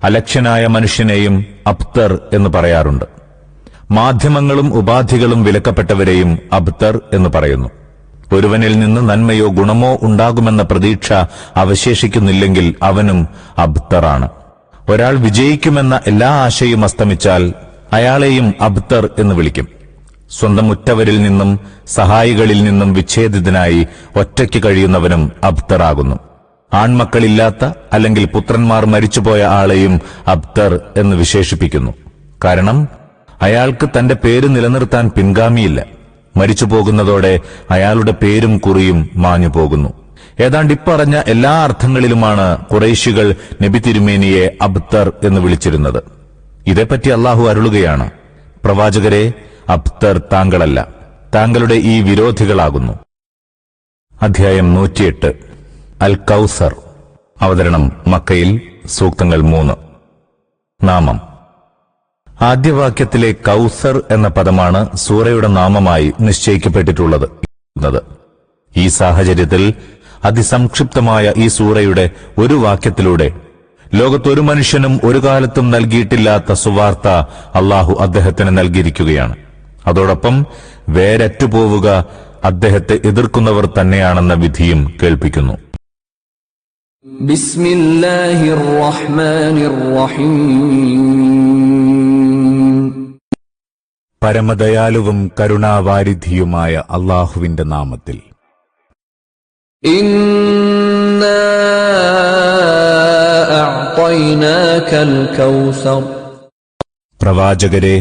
അലക്ഷ്യനായ മനുഷ്യനെയും അബ്തർ എന്ന് പറയാറുണ്ട്. മാധ്യമങ്ങളും ഉപാധികളും വിലക്കപ്പെട്ടവരെയും അബ്തർ എന്ന് പറയുന്നു. ഒരുവനിൽ നിന്ന് നന്മയോ ഗുണമോ ഉണ്ടാകുമെന്ന പ്രതീക്ഷ അവശേഷിക്കുന്നില്ലെങ്കിൽ അവനും അബ്തറാണ്. ഒരാൾ വിജയിക്കുമെന്ന എല്ലാ ആശയും അസ്തമിച്ചാൽ അയാളെയും അബ്തർ എന്ന് വിളിക്കും. സ്വന്തം ഉറ്റവരിൽ നിന്നും സഹായികളിൽ നിന്നും വിച്ഛേദിതനായി ഒറ്റയ്ക്ക് കഴിയുന്നവനും അബ്തറാകുന്നു. ആൺമക്കളില്ലാത്ത അല്ലെങ്കിൽ പുത്രന്മാർ മരിച്ചുപോയ ആളെയും അബ്തർ എന്ന് വിശേഷിപ്പിക്കുന്നു. കാരണം അയാൾക്ക് തന്റെ പേര് നിലനിർത്താൻ പിൻഗാമിയില്ല. മരിച്ചുപോകുന്നതോടെ അയാളുടെ പേരും കുറിയും മാഞ്ഞു പോകുന്നു. ഏതാണ്ട് ഇപ്പറഞ്ഞ എല്ലാ അർത്ഥങ്ങളിലുമാണ് ഖുറൈശികൾ നബി തിരുമേനിയെ അബ്തർ എന്ന് വിളിച്ചിരുന്നത്. ഇതേപ്പറ്റി അല്ലാഹു അരുളുകയാണ്: പ്രവാചകരെ, അബ്തർ താങ്കളല്ല, താങ്കളുടെ ഈ വിരോധികളാകുന്നു. അധ്യായം 108 അൽ കൗസർ. അവതരണം മക്കയിൽ. സൂക്തങ്ങൾ 3. നാമം. ആദ്യവാക്യത്തിലെ കൗസർ എന്ന പദമാണ് സൂറയുടെ നാമമായി നിശ്ചയിക്കപ്പെട്ടിട്ടുള്ളത്. ഈ സാഹചര്യത്തിൽ അതിസംക്ഷിപ്തമായ ഈ സൂറയുടെ ഒരു വാക്യത്തിലൂടെ ലോകത്തൊരു മനുഷ്യനും ഒരു കാലത്തും നൽകിയിട്ടില്ലാത്ത സുവാർത്ത അല്ലാഹു അദ്ദേഹത്തിന് നൽകിയിരിക്കുകയാണ്. അതോടൊപ്പം വേരറ്റുപോവുക അദ്ദേഹത്തെ എതിർക്കുന്നവർ തന്നെയാണെന്ന വിധിയും കേൾപ്പിക്കുന്നു. ബിസ്മില്ലാഹിർ റഹ്മാനിർ റഹീം. പരമദയാലുവും കരുണാവാരിധിയുമായ അല്ലാഹുവിന്റെ നാമത്തിൽ. ഇന്നാ അഅ്തൈനാകൽ കൗസർ. പ്രവാചകരെ,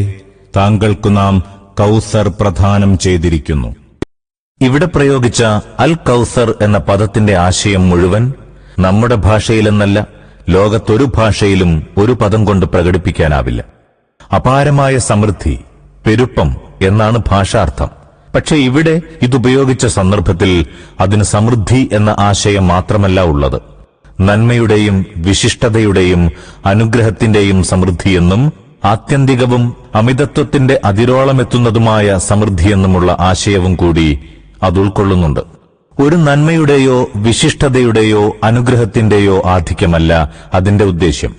താങ്കൾക്കു നാം കൗസർ പ്രദാനം ചെയ്തിരിക്കുന്നു. ഇവിടെ പ്രയോഗിച്ച അൽ കൗസർ എന്ന പദത്തിന്റെ ആശയം മുഴുവൻ നമ്മുടെ ഭാഷയിലെന്നല്ല, ലോകത്തൊരു ഭാഷയിലും ഒരു പദം കൊണ്ട് പ്രകടിപ്പിക്കാനാവില്ല. അപാരമായ സമൃദ്ധി, പെരുപ്പം എന്നാണ് ഭാഷാർത്ഥം. പക്ഷെ ഇവിടെ ഇതുപയോഗിച്ച സന്ദർഭത്തിൽ അതിന് സമൃദ്ധി എന്ന ആശയം മാത്രമല്ല ഉള്ളത്. നന്മയുടെയും വിശിഷ്ടതയുടെയും അനുഗ്രഹത്തിന്റെയും സമൃദ്ധിയെന്നും ആത്യന്തികവും അമിതത്വത്തിന്റെ അതിരോളമെത്തുന്നതുമായ സമൃദ്ധിയെന്നുമുള്ള ആശയവും കൂടി അത് ഉൾക്കൊള്ളുന്നുണ്ട്. ഒരു നന്മയുടെയോ വിശിഷ്ടതയുടെയോ അനുഗ്രഹത്തിന്റെയോ ആധിക്യമല്ല അതിന്റെ ഉദ്ദേശ്യം.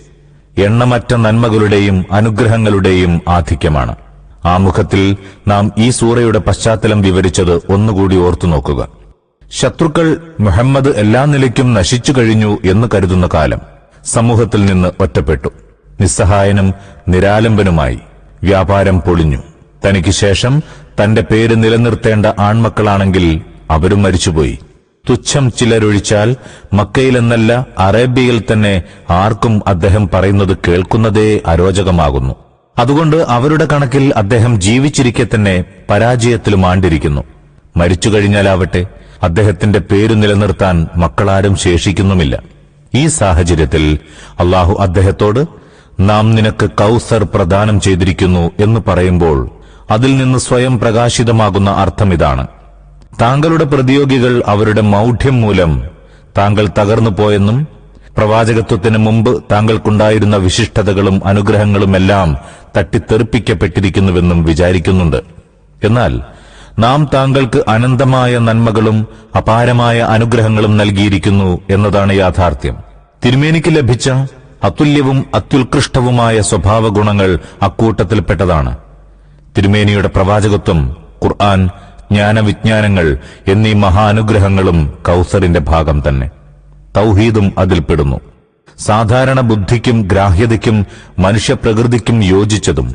എണ്ണമറ്റ നന്മകളുടെയും അനുഗ്രഹങ്ങളുടെയും ആധിക്യമാണ്. ആമുഖത്തിൽ നാം ഈ സൂറയുടെ പശ്ചാത്തലം വിവരിച്ചത് ഒന്നുകൂടി ഓർത്തുനോക്കുക. ശത്രുക്കൾ മുഹമ്മദ് എല്ലാ നിലയ്ക്കും നശിച്ചു കഴിഞ്ഞു എന്ന് കരുതുന്ന കാലം സമൂഹത്തിൽ നിന്ന് ഒറ്റപ്പെട്ടു. നിസ്സഹായനും നിരാലംബനുമായി. വ്യാപാരം പൊളിഞ്ഞു. തനിക്ക് ശേഷം തന്റെ പേര് നിലനിർത്തേണ്ട ആൺമക്കളാണെങ്കിൽ അവരും മരിച്ചുപോയി. തുച്ഛം ചിലരൊഴിച്ചാൽ മക്കയിലെന്നല്ല അറേബ്യയിൽ തന്നെ ആർക്കും അദ്ദേഹം പറയുന്നത് കേൾക്കുന്നതേ അരോചകമാകുന്നു. അതുകൊണ്ട് അവരുടെ കണക്കിൽ അദ്ദേഹം ജീവിച്ചിരിക്കെ തന്നെ പരാജയത്തിലും ആണ്ടിരിക്കുന്നു. മരിച്ചു കഴിഞ്ഞാലാവട്ടെ അദ്ദേഹത്തിന്റെ പേര് നിലനിർത്താൻ മക്കളാരും ശേഷിക്കുന്നുമില്ല. ഈ സാഹചര്യത്തിൽ അല്ലാഹു അദ്ദേഹത്തോട് നാം നിനക്ക് കൗസർ പ്രദാനം ചെയ്തിരിക്കുന്നു എന്ന് പറയുമ്പോൾ അതിൽ നിന്ന് സ്വയം പ്രകാശിതമാകുന്ന അർത്ഥമിതാണ്: താങ്കളുടെ പ്രതിയോഗികൾ അവരുടെ മൗഢ്യം മൂലം താങ്കൾ തകർന്നു പോയെന്നും പ്രവാചകത്വത്തിന് മുമ്പ് താങ്കൾക്കുണ്ടായിരുന്ന വിശിഷ്ടതകളും അനുഗ്രഹങ്ങളുമെല്ലാം തട്ടിത്തെറിപ്പിക്കപ്പെട്ടിരിക്കുന്നുവെന്നും വിചാരിക്കുന്നുണ്ട്. എന്നാൽ നാം താങ്കൾക്ക് അനന്തമായ നന്മകളും അപാരമായ അനുഗ്രഹങ്ങളും നൽകിയിരിക്കുന്നു എന്നതാണ് യാഥാർത്ഥ്യം. തിരുമേനിക്ക് ലഭിച്ച അതുല്യവും അത്യുത്കൃഷ്ടവുമായ സ്വഭാവ ഗുണങ്ങൾ അക്കൂട്ടത്തിൽപ്പെട്ടതാണ്. തിരുമേനിയുടെ പ്രവാചകത്വം, ഖുർആൻ, ജ്ഞാനവിജ്ഞാനങ്ങൾ എന്നീ മഹാനുഗ്രഹങ്ങളും കൗസറിന്റെ ഭാഗം തന്നെ. തൗഹീദും അതിൽപ്പെടുന്നു. സാധാരണ ബുദ്ധിക്കും ഗ്രാഹ്യതയ്ക്കും മനുഷ്യപ്രകൃതിക്കും യോജിച്ചതും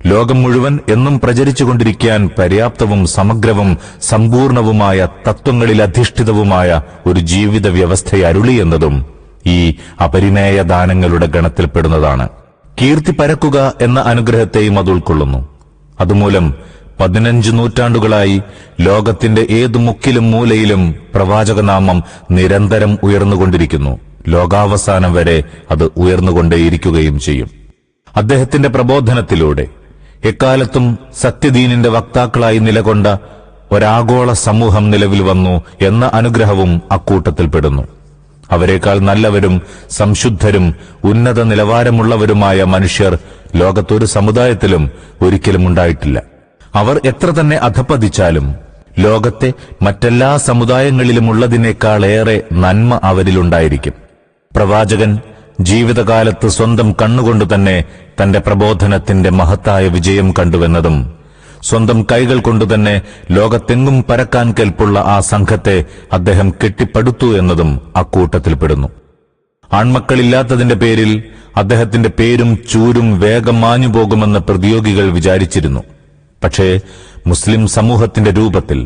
ലോകം മുഴുവൻ എന്നും പ്രചരിച്ചുകൊണ്ടിരിക്കാൻ പര്യാപ്തവും സമഗ്രവും സമ്പൂർണവുമായ തത്വങ്ങളിൽ അധിഷ്ഠിതവുമായ ഒരു ജീവിത വ്യവസ്ഥയെ അരുളിയെന്നതും ഈ അപരിമേയ ദാനങ്ങളുടെ ഗണത്തിൽപ്പെടുന്നതാണ്. കീർത്തി പരക്കുക എന്ന അനുഗ്രഹത്തെയും അത് ഉൾക്കൊള്ളുന്നു. അതുമൂലം 15 നൂറ്റാണ്ടുകളായി ലോകത്തിന്റെ ഏതു മുക്കിലും മൂലയിലും പ്രവാചകനാമം നിരന്തരം ഉയർന്നുകൊണ്ടിരിക്കുന്നു. ലോകാവസാനം വരെ അത് ഉയർന്നുകൊണ്ടേയിരിക്കുകയും ചെയ്യും. അദ്ദേഹത്തിന്റെ പ്രബോധനത്തിലൂടെ എക്കാലത്തും സത്യദീനിന്റെ വക്താക്കളായി നിലകൊണ്ട ഒരാഗോള സമൂഹം നിലവിൽ വന്നു എന്ന അനുഗ്രഹവും അക്കൂട്ടത്തിൽപ്പെടുന്നു. അവരെക്കാൾ നല്ലവരും സംശുദ്ധരും ഉന്നത നിലവാരമുള്ളവരുമായ മനുഷ്യർ ലോകത്തൊരു സമുദായത്തിലും ഒരിക്കലും ഉണ്ടായിട്ടില്ല. അവർ എത്ര തന്നെ അധപ്പതിച്ചാലും ലോകത്തെ മറ്റെല്ലാ സമുദായങ്ങളിലുമുള്ളതിനേക്കാളേറെ നന്മ അവരിലുണ്ടായിരിക്കും. പ്രവാചകൻ ജീവിതകാലത്ത് സ്വന്തം കണ്ണുകൊണ്ട് തന്നെ തന്റെ പ്രബോധനത്തിന്റെ മഹത്തായ വിജയം കണ്ടുവെന്നതും സ്വന്തം കൈകൾ കൊണ്ടുതന്നെ ലോകത്തെങ്ങും പരക്കാൻ കെൽപ്പുള്ള ആ സംഘത്തെ അദ്ദേഹം കെട്ടിപ്പടുത്തു എന്നതും അക്കൂട്ടത്തിൽപ്പെടുന്നു. ആൺമക്കളില്ലാത്തതിന്റെ പേരിൽ അദ്ദേഹത്തിന്റെ പേരും ചൂരും വേഗം മാഞ്ഞുപോകുമെന്ന് പ്രതിയോഗികൾ വിചാരിച്ചിരുന്നു. പക്ഷേ മുസ്ലിം സമൂഹത്തിന്റെ രൂപത്തിൽ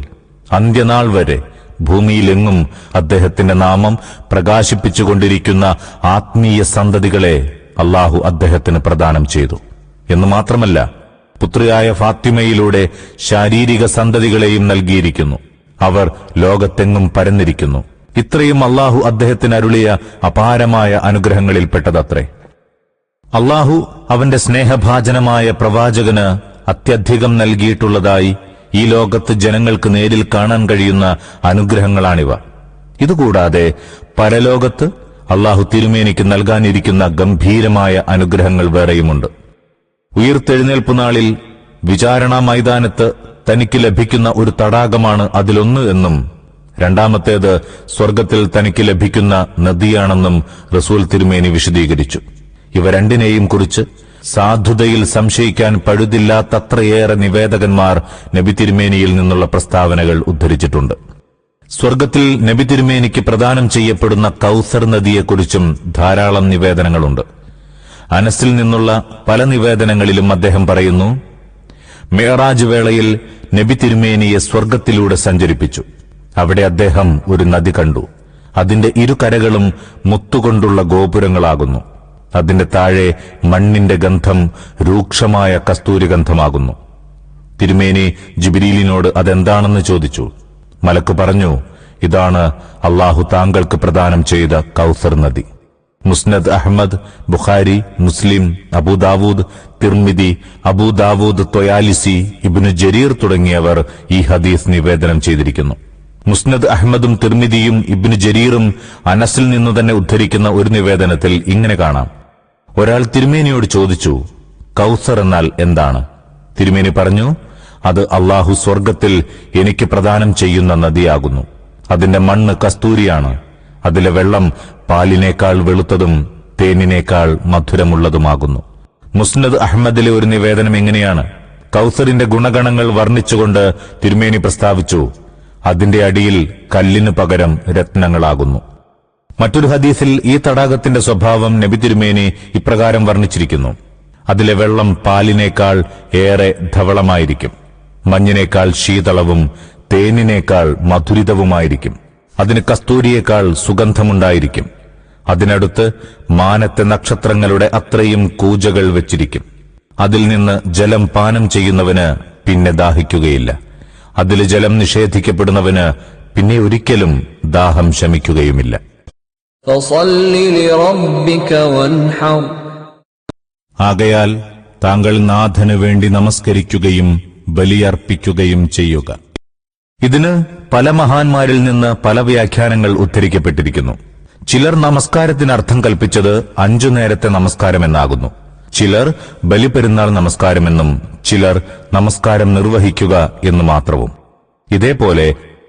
അന്ത്യനാൾ വരെ ഭൂമിയിലെങ്ങും അദ്ദേഹത്തിന്റെ നാമം പ്രകാശിപ്പിച്ചുകൊണ്ടിരിക്കുന്ന ആത്മീയ സന്തതികളെ അല്ലാഹു അദ്ദേഹത്തിന് പ്രദാനം ചെയ്തു എന്ന് മാത്രമല്ല, പുത്രിയായ ഫാത്തിമയിലൂടെ ശാരീരിക സന്തതികളെയും നൽകിയിരിക്കുന്നു. അവർ ലോകത്തെങ്ങും പരന്നിരിക്കുന്നു. ഇത്രയും അല്ലാഹു അദ്ദേഹത്തിന് അരുളിയ അപാരമായ അനുഗ്രഹങ്ങളിൽപ്പെട്ടതത്രേ. അല്ലാഹു അവന്റെ സ്നേഹഭാജനമായ പ്രവാചകന് അത്യധികം നൽകിയിട്ടുള്ളതായി ഈ ലോകത്ത് ജനങ്ങൾക്ക് നേരിൽ കാണാൻ കഴിയുന്ന അനുഗ്രഹങ്ങളാണിവ. ഇതുകൂടാതെ പരലോകത്ത് അല്ലാഹു തിരുമേനിക്ക് നൽകാനിരിക്കുന്ന ഗംഭീരമായ അനുഗ്രഹങ്ങൾ വേറെയുമുണ്ട്. ഉയിർത്തെഴുന്നേൽപ്പുനാളിൽ വിചാരണാ മൈതാനത്ത് തനിക്ക് ലഭിക്കുന്ന ഒരു തടാകമാണ് അതിലൊന്ന് എന്നും രണ്ടാമത്തേത് സ്വർഗത്തിൽ തനിക്ക് ലഭിക്കുന്ന നദിയാണെന്നും റസൂൽ തിരുമേനി വിശദീകരിച്ചു. ഇവ രണ്ടിനെയും കുറിച്ച് സാധുതയിൽ സംശയിക്കാൻ പഴുതില്ലാത്തത്രയേറെ നിവേദകന്മാർ നബി തിരുമേനിയിൽ നിന്നുള്ള പ്രസ്താവനകൾ ഉദ്ധരിച്ചിട്ടുണ്ട്. സ്വർഗത്തിൽ നബി തിരുമേനിക്ക് പ്രദാനം ചെയ്യപ്പെടുന്ന കൗസർ നദിയെക്കുറിച്ചും ധാരാളം നിവേദനങ്ങളുണ്ട്. അനസിൽ നിന്നുള്ള പല നിവേദനങ്ങളിലും അദ്ദേഹം പറയുന്നു, മിഅ്റാജ് വേളയിൽ നബി തിരുമേനിയെ സ്വർഗത്തിലൂടെ സഞ്ചരിപ്പിച്ചു. അവിടെ അദ്ദേഹം ഒരു നദി കണ്ടു. അതിന്റെ ഇരുകരകളും മുത്തുകൊണ്ടുള്ള ഗോപുരങ്ങളാകുന്നു. അതിന്റെ താഴെ മണ്ണിന്റെ ഗന്ധം രൂക്ഷമായ കസ്തൂരിഗന്ധമാകുന്നു. തിരുമേനി ജിബ്രീലിനോട് അതെന്താണെന്ന് ചോദിച്ചു. മലക്ക് പറഞ്ഞു, ഇതാണ് അല്ലാഹു താങ്കൾക്ക് പ്രദാനം ചെയ്ത കൗസർ നദി. മുസ്നദ് അഹ്മദ്, ബുഖാരി, മുസ്ലിം, അബൂദാവൂദ്, തിർമിദി, അബൂദാവൂദ് ത്വയാലിസി, ഇബ്നു ജരീർ തുടങ്ങിയവർ ഈ ഹദീസ് നിവേദനം ചെയ്തിരിക്കുന്നു. മുസ്നദ് അഹ്മദും തിർമിദിയും ഇബ്നു ജരീറും അനസിൽ നിന്നു തന്നെ ഉദ്ധരിക്കുന്ന ഒരു നിവേദനത്തിൽ ഇങ്ങനെ കാണാം. ഒരാൾ തിരുമേനിയോട് ചോദിച്ചു, കൗസർ എന്നാൽ എന്താണ്? തിരുമേനി പറഞ്ഞു, അത് അല്ലാഹു സ്വർഗത്തിൽ എനിക്ക് പ്രദാനം ചെയ്യുന്ന നദിയാകുന്നു. അതിന്റെ മണ്ണ് കസ്തൂരിയാണ്. അതിലെ വെള്ളം പാലിനേക്കാൾ വെളുത്തതും തേനിനേക്കാൾ മധുരമുള്ളതുമാകുന്നു. മുസ്നദ് അഹ്മദിലെ ഒരു നിവേദനം എങ്ങനെയാണ്? കൗസറിന്റെ ഗുണഗണങ്ങൾ വർണ്ണിച്ചുകൊണ്ട് തിരുമേനി പ്രസ്താവിച്ചു, അതിന്റെ അടിയിൽ കല്ലിനു പകരം രത്നങ്ങളാകുന്നു. മറ്റൊരു ഹദീസിൽ ഈ തടാകത്തിന്റെ സ്വഭാവം നബി തിരുമേനി ഇപ്രകാരം വർണ്ണിച്ചിരിക്കുന്നു. അതിലെ വെള്ളം പാലിനേക്കാൾ ഏറെ ധവളമായിരിക്കും, മഞ്ഞിനേക്കാൾ ശീതളവും തേനിനേക്കാൾ മധുരിതവുമായിരിക്കും. അതിന് കസ്തൂരിയേക്കാൾ സുഗന്ധമുണ്ടായിരിക്കും. അതിനടുത്ത് മാനത്തെ നക്ഷത്രങ്ങളുടെ അത്രയും കൂജകൾ വെച്ചിരിക്കും. അതിൽ നിന്ന് ജലം പാനം ചെയ്യുന്നവന് പിന്നെ ദാഹിക്കുകയില്ല. അതിൽ ജലം നിഷേധിക്കപ്പെടുന്നവന് പിന്നെ ഒരിക്കലും ദാഹം ശമിക്കുകയുമില്ല. ആകയാൽ താങ്കൾ നാഥനു വേണ്ടി നമസ്കരിക്കുകയും ബലിയർപ്പിക്കുകയും ചെയ്യുക. ഇതിന് പല മഹാന്മാരിൽ നിന്ന് പല വ്യാഖ്യാനങ്ങൾ ഉദ്ധരിക്കപ്പെട്ടിരിക്കുന്നു. ചിലർ നമസ്കാരത്തിന് അർത്ഥം കൽപ്പിച്ചത് 5 നേരത്തെ നമസ്കാരമെന്നാകുന്നു. ചിലർ ബലിപെരുന്നാൾ നമസ്കാരമെന്നും ചിലർ നമസ്കാരം നിർവഹിക്കുക എന്ന് മാത്രവും. ഇതേപോലെ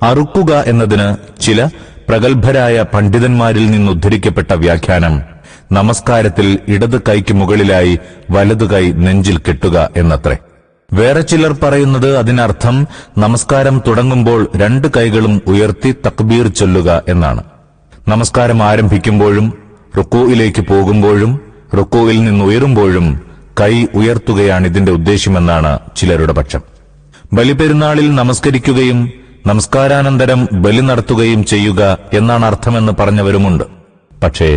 അറുക്കുക എന്നതിന് ചില പ്രഗത്ഭരായ പണ്ഡിതന്മാരിൽ നിന്നുദ്ധരിക്കപ്പെട്ട വ്യാഖ്യാനം നമസ്കാരത്തിൽ ഇടത് കൈക്ക് മുകളിലായി വലതു കൈ നെഞ്ചിൽ കെട്ടുക എന്നത്രേ. വേറെ ചിലർ പറയുന്നത് അതിനർത്ഥം നമസ്കാരം തുടങ്ങുമ്പോൾ 2 കൈകളും ഉയർത്തി തക്ബീർ ചൊല്ലുക എന്നാണ്. നമസ്കാരം ആരംഭിക്കുമ്പോഴും റുക്കൂയിലേക്ക് പോകുമ്പോഴും റുക്കൂയിൽ നിന്ന് ഉയരുമ്പോഴും കൈ ഉയർത്തുകയാണ് ഇതിന്റെ ഉദ്ദേശ്യമെന്നാണ് ചിലരുടെ പക്ഷം. ബലിപെരുന്നാളിൽ നമസ്കരിക്കുകയും നമസ്കാരാനന്തരം ബലി നടത്തുകയും ചെയ്യുക എന്നാണ് അർത്ഥമെന്ന് പറഞ്ഞവരുമുണ്ട്. പക്ഷേ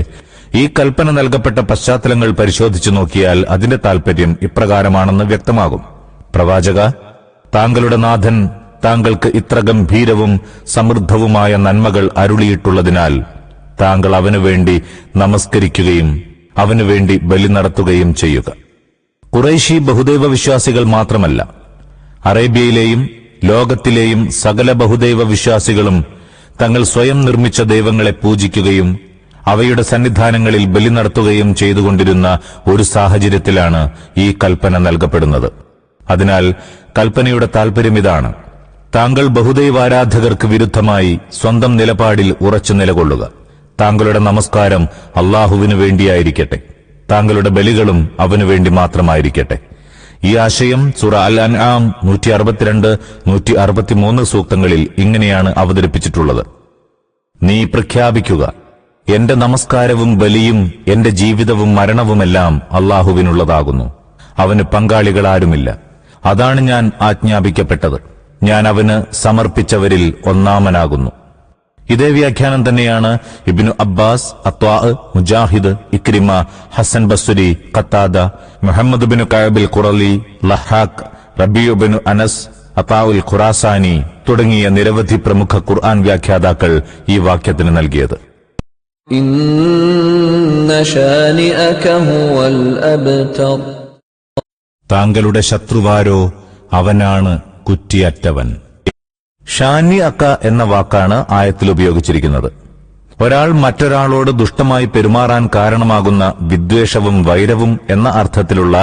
ഈ കൽപ്പന നൽകപ്പെട്ട പശ്ചാത്തലങ്ങൾ പരിശോധിച്ചു നോക്കിയാൽ അതിന്റെ താൽപര്യം ഇപ്രകാരമാണെന്ന് വ്യക്തമാകും. പ്രവാചക, താങ്കളുടെ നാഥൻ താങ്കൾക്ക് ഇത്ര ഗംഭീരവും സമൃദ്ധവുമായ നന്മകൾ അരുളിയിട്ടുള്ളതിനാൽ താങ്കൾ അവനുവേണ്ടി നമസ്കരിക്കുകയും അവനുവേണ്ടി ബലി നടത്തുകയും ചെയ്യുക. ഖുറൈശി ബഹുദൈവ വിശ്വാസികൾ മാത്രമല്ല, അറേബ്യയിലെയും ലോകത്തിലെയും സകല ബഹുദൈവ വിശ്വാസികളും തങ്ങൾ സ്വയം നിർമ്മിച്ച ദൈവങ്ങളെ പൂജിക്കുകയും അവയുടെ സന്നിധാനങ്ങളിൽ ബലി നടത്തുകയും ചെയ്തുകൊണ്ടിരുന്ന ഒരു സാഹചര്യത്തിലാണ് ഈ കൽപ്പന നൽകപ്പെടുന്നത്. അതിനാൽ കൽപ്പനയുടെ താൽപര്യം ഇതാണ്: താങ്കൾ ബഹുദൈവാരാധകർക്ക് വിരുദ്ധമായി സ്വന്തം നിലപാടിൽ ഉറച്ചു നിലകൊള്ളുക. താങ്കളുടെ നമസ്കാരം അള്ളാഹുവിനു വേണ്ടിയായിരിക്കട്ടെ, താങ്കളുടെ ബലികളും അവനു വേണ്ടി മാത്രമായിരിക്കട്ടെ. ഈ ആശയം സൂറ അൽ അൻആം 162, 163 സൂക്തങ്ങളിൽ ഇങ്ങനെയാണ് അവതരിപ്പിച്ചിട്ടുള്ളത്: നീ പ്രഖ്യാപിക്കുക, എന്റെ നമസ്കാരവും ബലിയും എന്റെ ജീവിതവും മരണവുമെല്ലാം അള്ളാഹുവിനുള്ളതാകുന്നു, അവന് പങ്കാളികളാരുമില്ല. അതാണ് ഞാൻ ആജ്ഞാപിക്കപ്പെട്ടത്, ഞാൻ അവന് സമർപ്പിച്ചവരിൽ ഒന്നാമനാകുന്നു. ഇതേ വ്യാഖ്യാനം തന്നെയാണ് ഇബ്നു അബ്ബാസ്, അത്വാ, Mujahid, Ikrima, Hasan Basri, Qatada, Muhammad bin കഅബിൽ ഖുറലി, ലഹാഖ്, റബീഉ ബിൻ അനസ്, അതാഉൽ ഖുറാസാനി തുടങ്ങിയ നിരവധി പ്രമുഖ ഖുർആൻ വ്യാഖ്യാതാക്കൾ ഈ വാക്യത്തിന് നൽകിയത്. ഇന്ന ശാനിഅക ഹുവൽ അബ്തർ. താങ്കളുടെ ശത്രുവാരോ അവനാണ് കുറ്റിയറ്റവൻ. ഷാനി അക്ക എന്ന വാക്കാണ് ആയത്തിൽ ഉപയോഗിച്ചിരിക്കുന്നത്. ഒരാൾ മറ്റൊരാളോട് ദുഷ്ടമായി പെരുമാറാൻ കാരണമാകുന്ന വിദ്വേഷവും വൈരവും എന്ന അർത്ഥത്തിലുള്ള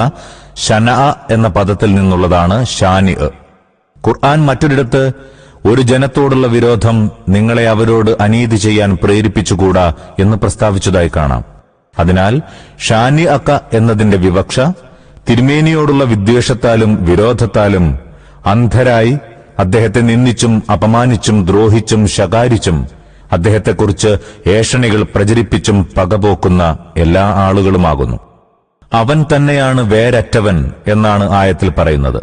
ഷനഅ എന്ന പദത്തിൽ നിന്നുള്ളതാണ് ഷാനി. ഖുർആൻ മറ്റൊരിടത്ത് ഒരു ജനത്തോടുള്ള വിരോധം നിങ്ങളെ അവരോട് അനീതി ചെയ്യാൻ പ്രേരിപ്പിച്ചുകൂടാ എന്ന് പ്രസ്താവിച്ചതായി കാണാം. അതിനാൽ ഷാനി അക്ക എന്നതിന്റെ വിവക്ഷ തിരുമേനിയോടുള്ള വിദ്വേഷത്താലും വിരോധത്താലും അന്ധരായി അദ്ദേഹത്തെ നിന്ദിച്ചും അപമാനിച്ചും ദ്രോഹിച്ചും ശകാരിച്ചും അദ്ദേഹത്തെക്കുറിച്ച് ഏഷണികൾ പ്രചരിപ്പിച്ചും പകപോക്കുന്ന എല്ലാ ആളുകളുമാകുന്നു. അവൻ തന്നെയാണ് വേരറ്റവൻ എന്നാണ് ആയത്തിൽ പറയുന്നത്.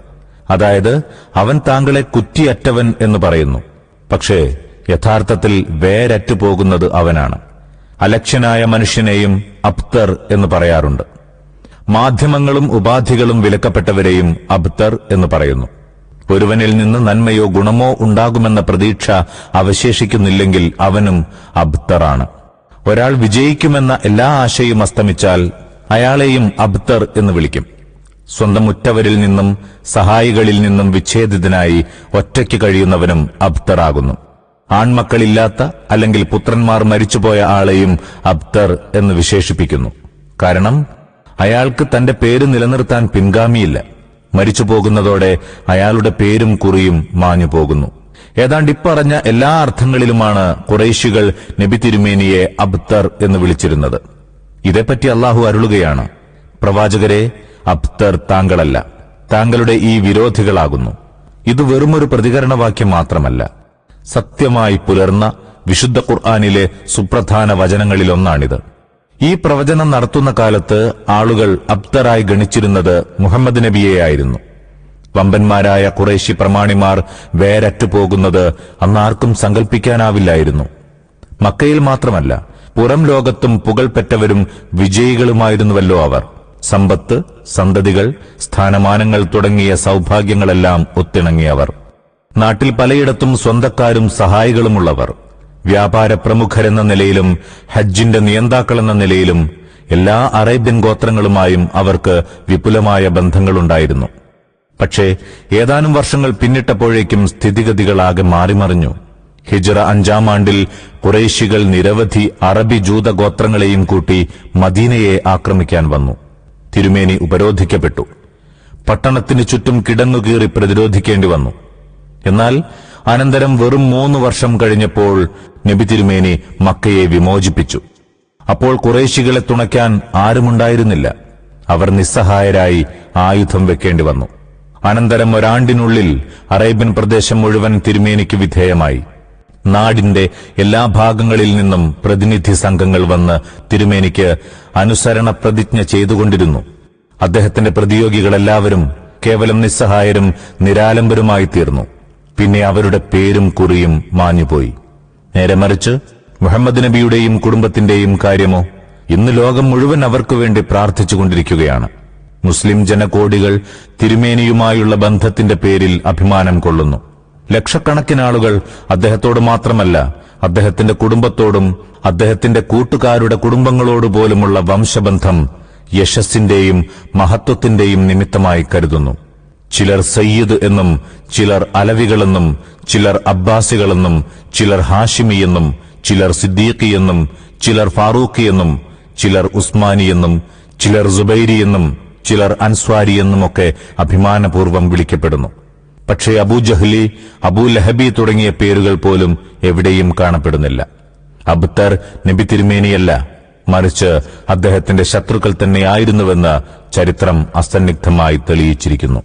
അതായത് അവൻ താങ്കളെ കുറ്റിയറ്റവൻ എന്ന് പറയുന്നു. പക്ഷേ യഥാർത്ഥത്തിൽ വേരറ്റു പോകുന്നത് അവനാണ്. അലക്ഷ്യനായ മനുഷ്യനെയും അബ്തർ എന്ന് പറയാറുണ്ട്. മാധ്യമങ്ങളും ഉപാധികളും വിലക്കപ്പെട്ടവരെയും അബ്തർ എന്ന് പറയുന്നു. ഒരുവനിൽ നിന്ന് നന്മയോ ഗുണമോ ഉണ്ടാകുമെന്ന പ്രതീക്ഷ അവശേഷിക്കുന്നില്ലെങ്കിൽ അവനും അബ്തറാണ്. ഒരാൾ വിജയിക്കുമെന്ന എല്ലാ ആശയും അസ്തമിച്ചാൽ അയാളെയും അബ്തർ എന്ന് വിളിക്കും. സ്വന്തം ഉറ്റവരിൽ നിന്നും സഹായികളിൽ നിന്നും വിച്ഛേദിതനായി ഒറ്റയ്ക്ക് കഴിയുന്നവനും അബ്തറാകുന്നു. ആൺമക്കളില്ലാത്ത അല്ലെങ്കിൽ പുത്രന്മാർ മരിച്ചുപോയ ആളെയും അബ്തർ എന്ന് വിശേഷിപ്പിക്കുന്നു. കാരണം അയാൾക്ക് തന്റെ പേര് നിലനിർത്താൻ പിൻഗാമിയില്ല. മരിച്ചു പോകുന്നതോടെ അയാളുടെ പേരും കുറിയും മാഞ്ഞു പോകുന്നു. ഏതാണ്ട് ഇപ്പറഞ്ഞ എല്ലാ അർത്ഥങ്ങളിലുമാണ് ഖുറൈശികൾ നബി തിരുമേനിയെ അബ്തർ എന്ന് വിളിച്ചിരുന്നത്. ഇതേപ്പറ്റി അള്ളാഹു അരുളുകയാണ്: പ്രവാചകരെ, അബ്തർ താങ്കളല്ല, താങ്കളുടെ ഈ വിരോധികളാകുന്നു. ഇത് വെറുമൊരു പ്രതികരണവാക്യം മാത്രമല്ല, സത്യമായി പുലർന്ന വിശുദ്ധ ഖുർആനിലെ സുപ്രധാന വചനങ്ങളിലൊന്നാണിത്. ഈ പ്രവചനം നടത്തുന്ന കാലത്ത് ആളുകൾ അബ്തറായി ഗണിച്ചിരുന്നത് മുഹമ്മദ് നബിയെയായിരുന്നു. വമ്പന്മാരായ ഖുറൈശി പ്രമാണിമാർ വേരറ്റുപോകുന്നത് അന്നാർക്കും സങ്കല്പിക്കാനാവില്ലായിരുന്നു. മക്കയിൽ മാത്രമല്ല, പുറം ലോകത്തും പുകൾപെറ്റവരും വിജയികളുമായിരുന്നുവല്ലോ അവർ. സമ്പത്ത്, സന്തതികൾ, സ്ഥാനമാനങ്ങൾ തുടങ്ങിയ സൗഭാഗ്യങ്ങളെല്ലാം ഒത്തിണങ്ങിയവർ. നാട്ടിൽ പലയിടത്തും സ്വന്തക്കാരും സഹായികളുമുള്ളവർ. വ്യാപാര പ്രമുഖരെന്ന നിലയിലും ഹജ്ജിന്റെ നിയന്താക്കളെന്ന നിലയിലും എല്ലാ അറേബ്യൻ ഗോത്രങ്ങളുമായും അവർക്ക് വിപുലമായ ബന്ധങ്ങളുണ്ടായിരുന്നു. പക്ഷേ ഏതാനും വർഷങ്ങൾ പിന്നിട്ടപ്പോഴേക്കും സ്ഥിതിഗതികളാകെ മാറിമറിഞ്ഞു. ഹിജ്റ 5-ാം ആണ്ടിൽ ഖുറൈശികൾ നിരവധി അറബി ജൂത ഗോത്രങ്ങളെയും കൂട്ടി മദീനയെ ആക്രമിക്കാൻ വന്നു. തിരുമേനി ഉപരോധിക്കപ്പെട്ടു. പട്ടണത്തിന് ചുറ്റും കിടങ്ങുകീറി പ്രതിരോധിക്കേണ്ടി വന്നു. എന്നാൽ അനന്തരം വെറും 3 വർഷം കഴിഞ്ഞപ്പോൾ നബി തിരുമേനി മക്കയെ വിമോചിപ്പിച്ചു. അപ്പോൾ ഖുറൈശികളെ തുണയ്ക്കാൻ ആരുമുണ്ടായിരുന്നില്ല. അവർ നിസ്സഹായരായി ആയുധം വെക്കേണ്ടി വന്നു. അനന്തരം ഒരാണ്ടിനുള്ളിൽ അറേബ്യൻ പ്രദേശം മുഴുവൻ തിരുമേനിക്ക് വിധേയമായി. നാടിന്റെ എല്ലാ ഭാഗങ്ങളിൽ നിന്നും പ്രതിനിധി സംഘങ്ങൾ വന്ന് തിരുമേനിക്ക് അനുസരണ പ്രതിജ്ഞ ചെയ്തുകൊണ്ടിരുന്നു. അദ്ദേഹത്തിന്റെ പ്രതിയോഗികളെല്ലാവരും കേവലം നിസ്സഹായരും നിരാലംബരുമായി തീർന്നു. പിന്നെ അവരുടെ പേരും കുറിയും മാഞ്ഞുപോയി. നേരെ മറിച്ച് മുഹമ്മദ് നബിയുടെയും കുടുംബത്തിന്റെയും കാര്യമോ, ഇന്ന് ലോകം മുഴുവൻ അവർക്കു വേണ്ടി പ്രാർത്ഥിച്ചുകൊണ്ടിരിക്കുകയാണ്. മുസ്ലിം ജനകോടികൾ തിരുമേനിയുമായുള്ള ബന്ധത്തിന്റെ പേരിൽ അഭിമാനം കൊള്ളുന്നു. ലക്ഷക്കണക്കിന് ആളുകൾ അദ്ദേഹത്തോട് മാത്രമല്ല, അദ്ദേഹത്തിന്റെ കുടുംബത്തോടും അദ്ദേഹത്തിന്റെ കൂട്ടുകാരുടെ കുടുംബങ്ങളോടുപോലുമുള്ള വംശബന്ധം യശസ്സിന്റെയും മഹത്വത്തിന്റെയും നിമിത്തമായി കരുതുന്നു. ചിലർ സയ്യിദ് എന്നും, ചിലർ അലവികളെന്നും, ചിലർ അബ്ബാസികളെന്നും, ചിലർ ഹാഷിമി എന്നും, ചിലർ സിദ്ദീഖി എന്നും, ചിലർ ഫാറൂഖി എന്നും, ചിലർ ഉസ്മാനി എന്നും, ചിലർ സുബൈരി എന്നും, ചിലർ അൻസ്വാരി എന്നുമൊക്കെ അഭിമാനപൂർവ്വം വിളിക്കപ്പെടുന്നു. പക്ഷേ അബൂജഹ്ലി, അബൂ ലഹബി തുടങ്ങിയ പേരുകൾ പോലും എവിടെയും കാണപ്പെടുന്നില്ല. അബ്തർ നബി തിരുമേനിയല്ല, മറിച്ച് അദ്ദേഹത്തിന്റെ ശത്രുക്കൾ തന്നെയായിരുന്നുവെന്ന് ചരിത്രം അസന്നിഗ്ധമായി തെളിയിച്ചിരിക്കുന്നു.